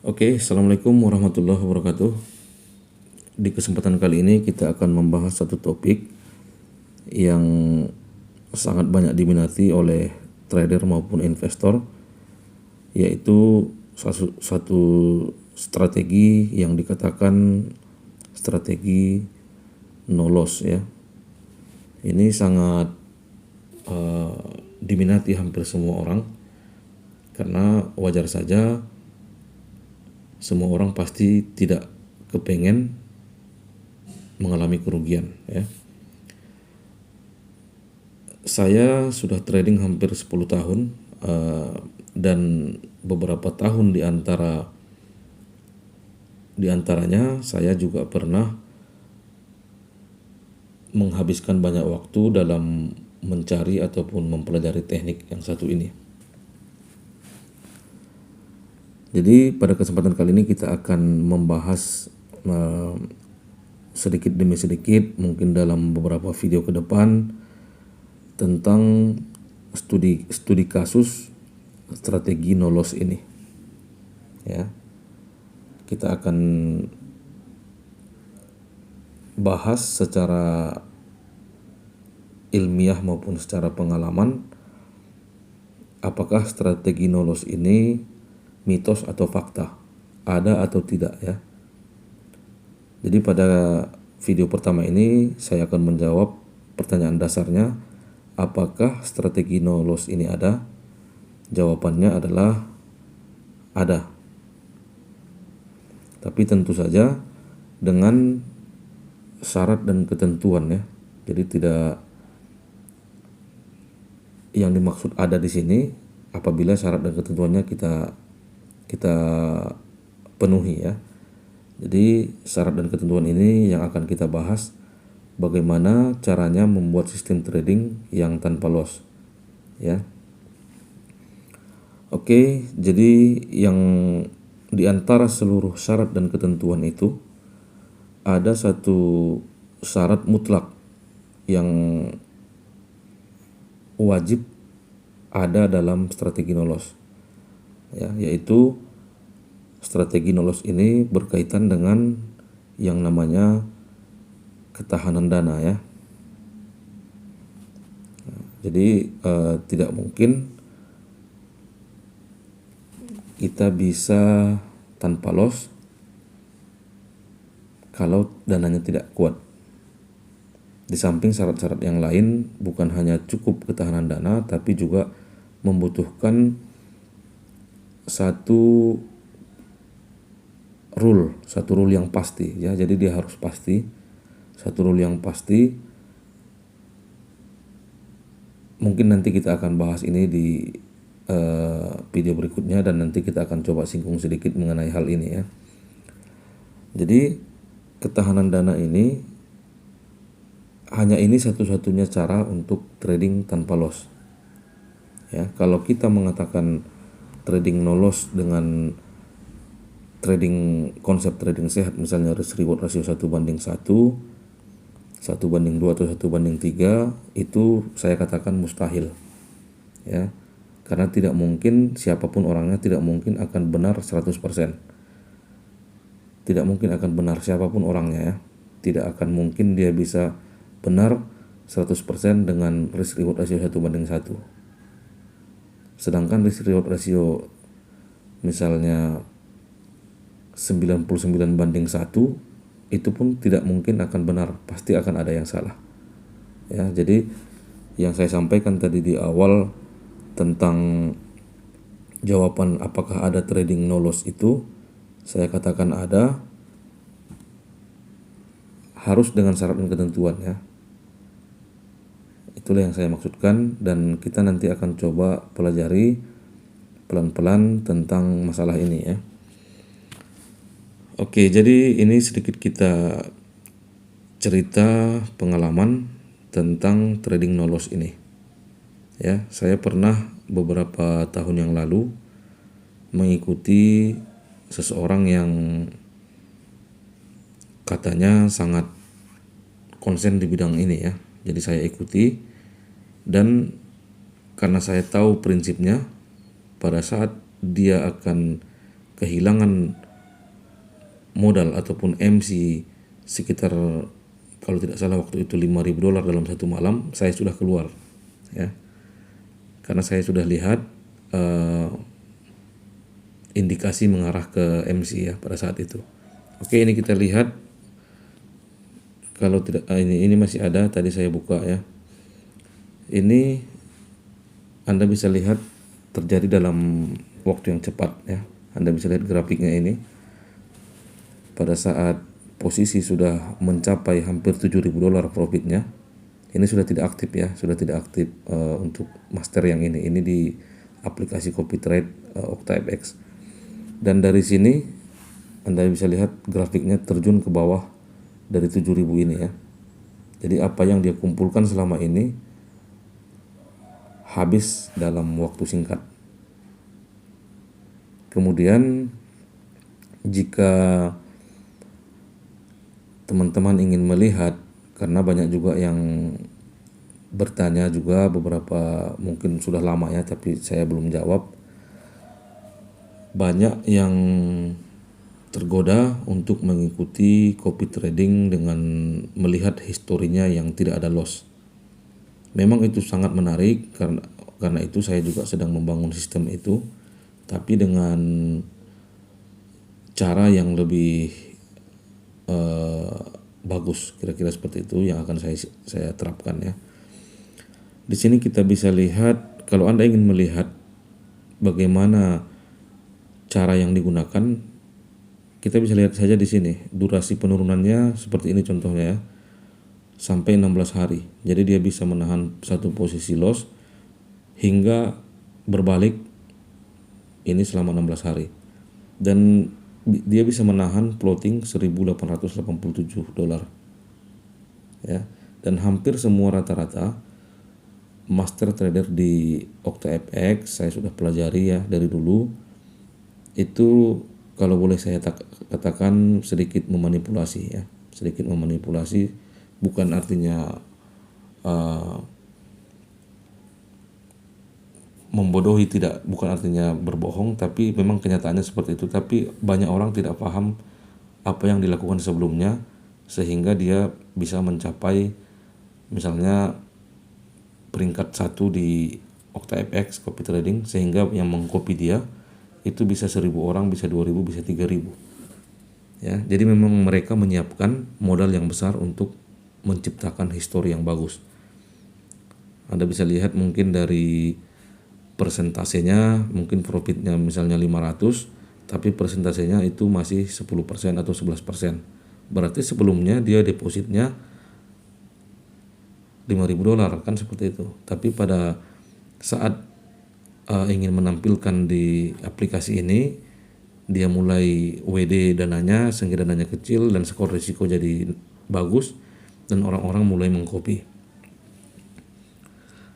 Oke, Assalamualaikum warahmatullahi wabarakatuh. Di kesempatan kali ini kita akan membahas satu topik yang sangat banyak diminati oleh trader maupun investor, yaitu satu strategi yang dikatakan strategi no loss ya. Ini sangat diminati hampir semua orang karena wajar saja semua orang pasti tidak kepengen mengalami kerugian ya. Saya sudah trading hampir 10 tahun dan beberapa tahun di antaranya saya juga pernah menghabiskan banyak waktu dalam mencari ataupun mempelajari teknik yang satu ini. Jadi pada kesempatan kali ini kita akan membahas sedikit demi sedikit mungkin dalam beberapa video ke depan tentang studi kasus strategi no loss ini. Ya. Kita akan bahas secara ilmiah maupun secara pengalaman apakah strategi no loss ini mitos atau fakta, ada atau tidak ya. Jadi pada video pertama ini saya akan menjawab pertanyaan dasarnya, apakah strategi no loss ini ada? Jawabannya adalah ada. Tapi tentu saja dengan syarat dan ketentuan ya. Jadi tidak, yang dimaksud ada di sini apabila syarat dan ketentuannya kita penuhi ya. Jadi syarat dan ketentuan ini yang akan kita bahas, bagaimana caranya membuat sistem trading yang tanpa loss ya. Oke, jadi yang di antara seluruh syarat dan ketentuan itu ada satu syarat mutlak yang wajib ada dalam strategi no loss ya, yaitu strategi no loss ini berkaitan dengan yang namanya ketahanan dana ya. Jadi tidak mungkin kita bisa tanpa loss kalau dananya tidak kuat. Di samping syarat-syarat yang lain, bukan hanya cukup ketahanan dana, tapi juga membutuhkan satu rule yang pasti ya. Jadi dia harus pasti, satu rule yang pasti. Mungkin nanti kita akan bahas ini di video berikutnya dan nanti kita akan coba singgung sedikit mengenai hal ini ya. Jadi ketahanan dana ini hanya ini satu-satunya cara untuk trading tanpa loss ya. Kalau kita mengatakan trading no loss dengan konsep trading sehat, misalnya risk reward rasio 1:1, 1:2 atau 1:3, itu saya katakan mustahil ya. Karena tidak mungkin, siapapun orangnya tidak mungkin akan benar 100%. Tidak mungkin akan benar siapapun orangnya ya. Tidak akan mungkin dia bisa benar 100% dengan risk reward rasio 1:1. Sedangkan risk reward rasio misalnya 99:1, itu pun tidak mungkin akan benar, pasti akan ada yang salah ya. Jadi yang saya sampaikan tadi di awal tentang jawaban apakah ada trading no loss itu, saya katakan ada, harus dengan syarat dan ketentuan ya. Itulah yang saya maksudkan, dan kita nanti akan coba pelajari pelan-pelan tentang masalah ini ya. Oke, jadi ini sedikit kita cerita pengalaman tentang trading no loss ini ya. Saya pernah beberapa tahun yang lalu mengikuti seseorang yang katanya sangat konsen di bidang ini ya. Jadi saya ikuti, dan karena saya tahu prinsipnya, pada saat dia akan kehilangan modal ataupun MC sekitar, kalau tidak salah waktu itu $5.000 dalam satu malam, saya sudah keluar ya, karena saya sudah lihat indikasi mengarah ke MC ya pada saat itu. Oke, ini kita lihat, kalau tidak ini masih ada, tadi saya buka ya. Ini Anda bisa lihat terjadi dalam waktu yang cepat ya. Anda bisa lihat grafiknya ini. Pada saat posisi sudah mencapai hampir $7.000 profitnya, ini sudah tidak aktif ya, sudah tidak aktif untuk master yang ini. Ini di aplikasi copy trade OctaFX. Dan dari sini Anda bisa lihat grafiknya terjun ke bawah dari 7.000 ini ya. Jadi apa yang dia kumpulkan selama ini habis dalam waktu singkat. Kemudian jika teman-teman ingin melihat, karena banyak juga yang bertanya juga, beberapa mungkin sudah lama ya tapi saya belum jawab. Banyak yang tergoda untuk mengikuti copy trading dengan melihat historinya yang tidak ada loss. Memang itu sangat menarik, karena itu saya juga sedang membangun sistem itu, tapi dengan cara yang lebih bagus, kira-kira seperti itu yang akan saya terapkan ya. Di sini kita bisa lihat, kalau Anda ingin melihat bagaimana cara yang digunakan, kita bisa lihat saja di sini durasi penurunannya seperti ini contohnya ya, sampai 16 hari. Jadi dia bisa menahan satu posisi loss hingga berbalik ini selama 16 hari, dan dia bisa menahan floating $1.887 ya. Dan hampir semua rata-rata master trader di OctaFX saya sudah pelajari ya dari dulu, itu kalau boleh saya katakan sedikit memanipulasi ya, sedikit memanipulasi, bukan artinya membodohi, tidak, bukan artinya berbohong, tapi memang kenyataannya seperti itu. Tapi banyak orang tidak paham apa yang dilakukan sebelumnya sehingga dia bisa mencapai misalnya peringkat 1 di OctaFX copy trading, sehingga yang mengcopy dia itu bisa 1.000 orang, bisa 2.000, bisa 3.000 ya. Jadi memang mereka menyiapkan modal yang besar untuk menciptakan histori yang bagus. Anda bisa lihat mungkin dari persentasenya, mungkin profitnya misalnya 500, tapi persentasenya itu masih 10% atau 11%. Berarti sebelumnya dia depositnya $5.000 kan, seperti itu. Tapi pada saat ingin menampilkan di aplikasi ini, dia mulai WD dananya sehingga dananya kecil dan skor risiko jadi bagus, dan orang-orang mulai mengcopy.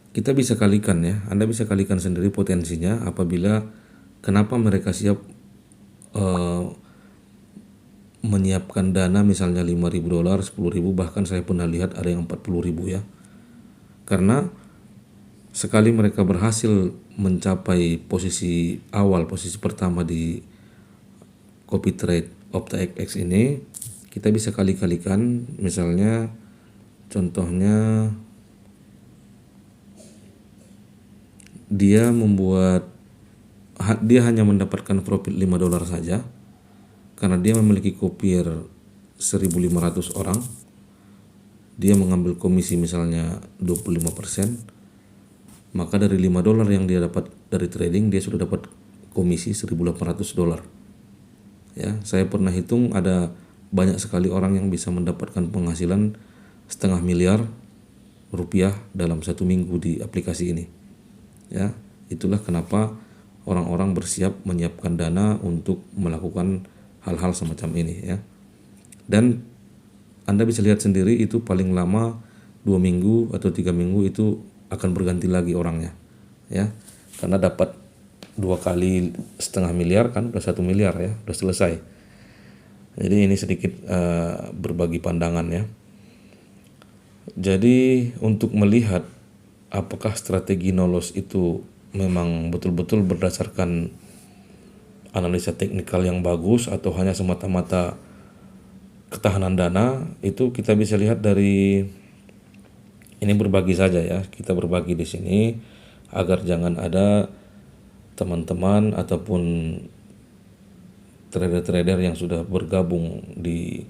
Kita bisa kalikan ya, Anda bisa kalikan sendiri potensinya apabila kenapa mereka siap menyiapkan dana misalnya $5.000, $10.000, bahkan saya pernah lihat ada yang 40.000 ya. Karena sekali mereka berhasil mencapai posisi awal, posisi pertama di copy trade OctaFX ini, kita bisa kali-kalikan, misalnya contohnya dia hanya mendapatkan profit $5 saja karena dia memiliki copier 1.500 orang. Dia mengambil komisi misalnya 25%, maka dari $5 yang dia dapat dari trading, dia sudah dapat komisi $1.800 ya. Saya pernah hitung ada banyak sekali orang yang bisa mendapatkan penghasilan $500 miliar dalam 1 minggu di aplikasi ini ya. Itulah kenapa orang-orang bersiap menyiapkan dana untuk melakukan hal-hal semacam ini ya. Dan Anda bisa lihat sendiri, itu paling lama 2 minggu atau 3 minggu itu akan berganti lagi orangnya ya, karena dapat 2 kali $500 miliar kan, udah 1 miliar ya, udah selesai. Jadi ini sedikit berbagi pandangan ya. Jadi untuk melihat apakah strategi no loss itu memang betul-betul berdasarkan analisa teknikal yang bagus atau hanya semata-mata ketahanan dana, itu kita bisa lihat dari ini, berbagi saja ya. Kita berbagi di sini agar jangan ada teman-teman ataupun trader-trader yang sudah bergabung di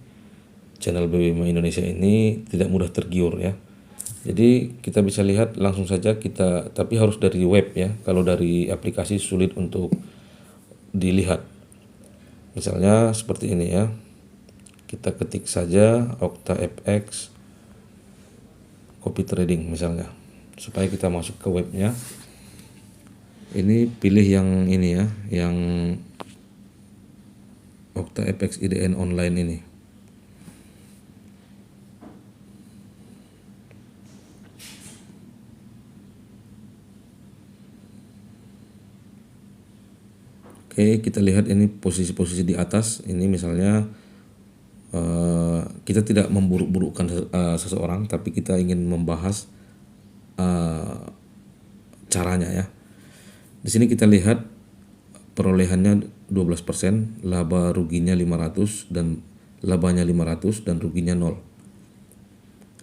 channel BBMA Indonesia ini tidak mudah tergiur ya. Jadi kita bisa lihat langsung saja kita, tapi harus dari web ya. Kalau dari aplikasi sulit untuk dilihat. Misalnya seperti ini ya. Kita ketik saja OctaFX copy trading misalnya, supaya kita masuk ke webnya. Ini pilih yang ini ya, yang OctaFX IDN online ini. Oke, kita lihat ini posisi-posisi di atas. Ini misalnya kita tidak memburuk-burukkan seseorang, tapi kita ingin membahas caranya ya. Di sini kita lihat perolehannya 12%, laba ruginya 500 dan labanya 500 dan ruginya 0.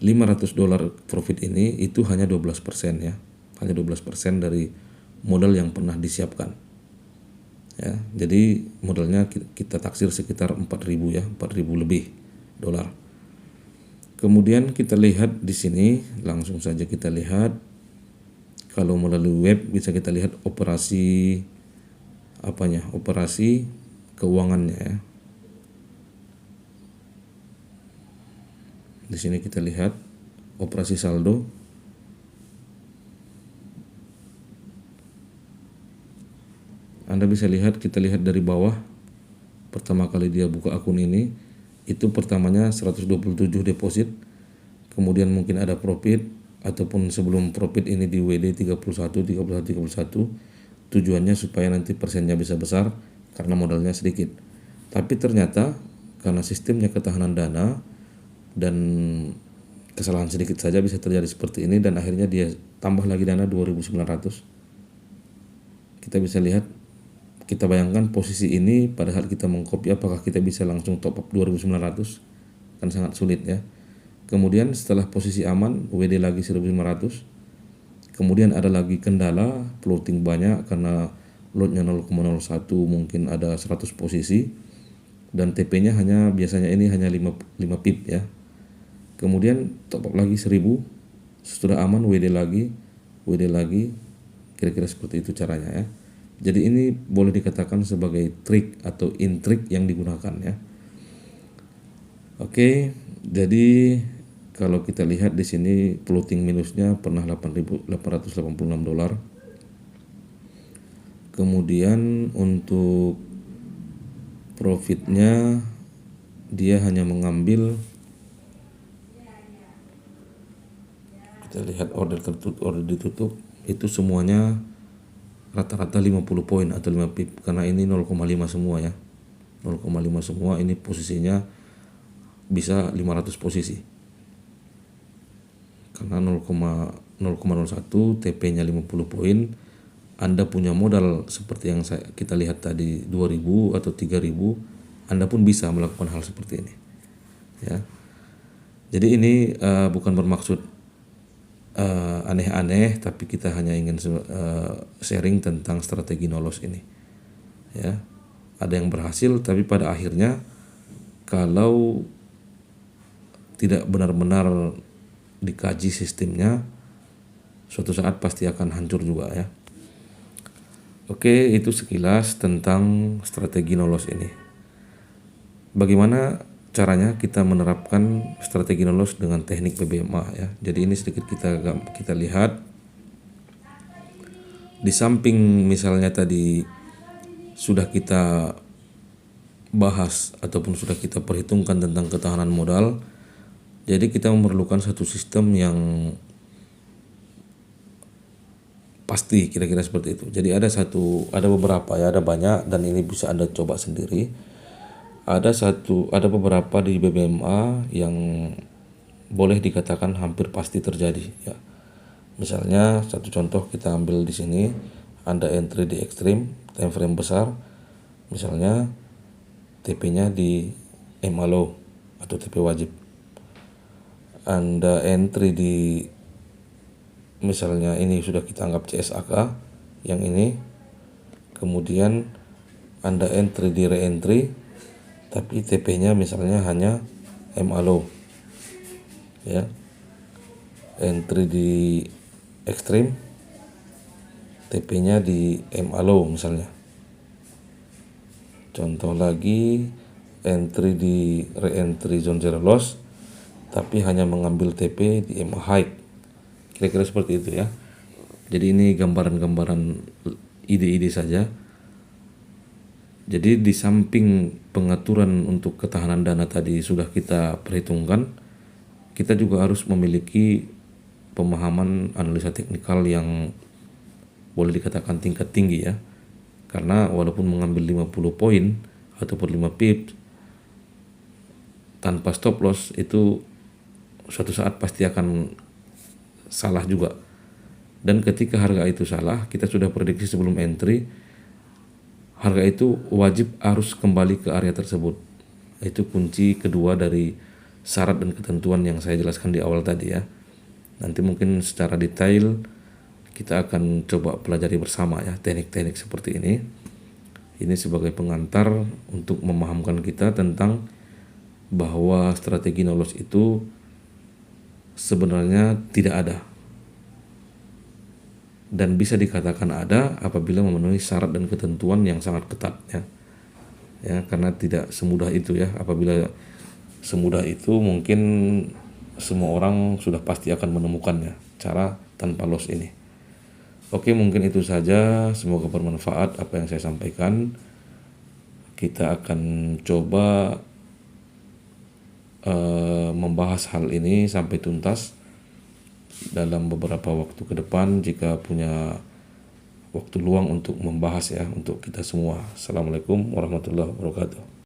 $500 profit ini itu hanya 12% ya. Hanya 12% dari modal yang pernah disiapkan. Ya, jadi modalnya kita taksir sekitar 4.000 ya, 4.000 lebih dolar. Kemudian kita lihat di sini, langsung saja kita lihat. Kalau melalui web bisa kita lihat operasi operasi keuangannya ya. Di sini kita lihat operasi saldo. Anda bisa lihat, kita lihat dari bawah, pertama kali dia buka akun ini, itu pertamanya 127 deposit, kemudian mungkin ada profit, ataupun sebelum profit ini di WD 31, tujuannya supaya nanti persennya bisa besar karena modalnya sedikit. Tapi ternyata karena sistemnya ketahanan dana dan kesalahan sedikit saja bisa terjadi seperti ini, dan akhirnya dia tambah lagi dana 2.900. Kita bisa lihat, kita bayangkan posisi ini pada saat kita mengcopy, apakah kita bisa langsung top up 2.900? Kan sangat sulit ya. Kemudian setelah posisi aman, WD lagi 1.500. Kemudian ada lagi kendala, floating banyak karena lotnya 0,01, mungkin ada 100 posisi, dan TP-nya biasanya ini hanya 5 pip ya. Kemudian top up lagi 1.000, sudah aman WD lagi, kira-kira seperti itu caranya ya. Jadi ini boleh dikatakan sebagai trik atau intrik yang digunakan ya. Oke, jadi kalau kita lihat di sini floating minusnya pernah $8.886. Kemudian untuk profitnya dia hanya mengambil, kita lihat order tertutup, order ditutup, itu semuanya rata-rata 50 poin atau 5 pip, karena ini 0,5 semua ya. 0,5 semua, ini posisinya bisa 500 posisi. Karena 0,01 TP-nya 50 poin, Anda punya modal seperti yang kita lihat tadi 2.000 atau 3.000, Anda pun bisa melakukan hal seperti ini. Ya. Jadi ini bukan bermaksud aneh-aneh, tapi kita hanya ingin sharing tentang strategi no-loss ini ya. Ada yang berhasil, tapi pada akhirnya kalau tidak benar-benar dikaji sistemnya, suatu saat pasti akan hancur juga ya. Oke, itu sekilas tentang strategi no-loss ini. Bagaimana caranya kita menerapkan strategi no-loss dengan teknik BBMA ya. Jadi ini sedikit kita lihat. Di samping misalnya tadi sudah kita bahas ataupun sudah kita perhitungkan tentang ketahanan modal, jadi kita memerlukan satu sistem yang pasti, kira-kira seperti itu. Jadi ada beberapa ya, ada banyak, dan ini bisa Anda coba sendiri. Ada beberapa di BBMA yang boleh dikatakan hampir pasti terjadi ya. Misalnya satu contoh kita ambil di sini, Anda entry di ekstrim, time frame besar, Misalnya TP-nya di MALO atau TP wajib. Anda entry di, misalnya ini sudah kita anggap CSAK yang ini, kemudian Anda entry di reentry tapi TP-nya misalnya hanya MALO ya. Entry di extreme, TP-nya di MALO misalnya. Contoh lagi, entry di reentry zone zero loss tapi hanya mengambil TP di MA high. Kira-kira seperti itu ya. Jadi ini gambaran-gambaran ide-ide saja. Jadi di samping pengaturan untuk ketahanan dana tadi sudah kita perhitungkan, kita juga harus memiliki pemahaman analisa teknikal yang boleh dikatakan tingkat tinggi ya. Karena walaupun mengambil 50 poin ataupun 5 pips tanpa stop loss itu suatu saat pasti akan salah juga. Dan ketika harga itu salah, kita sudah prediksi sebelum entry, harga itu wajib harus kembali ke area tersebut. Itu kunci kedua dari syarat dan ketentuan yang saya jelaskan di awal tadi ya. Nanti mungkin secara detail kita akan coba pelajari bersama ya teknik-teknik seperti ini. Ini sebagai pengantar untuk memahamkan kita tentang bahwa strategi no loss itu sebenarnya tidak ada. Dan bisa dikatakan ada apabila memenuhi syarat dan ketentuan yang sangat ketat ya. Ya, karena tidak semudah itu ya. Apabila semudah itu mungkin semua orang sudah pasti akan menemukannya cara tanpa loss ini. Oke, mungkin itu saja. Semoga bermanfaat apa yang saya sampaikan. Kita akan coba membahas hal ini sampai tuntas dalam beberapa waktu ke depan jika punya waktu luang untuk membahas ya untuk kita semua. Assalamualaikum warahmatullahi wabarakatuh.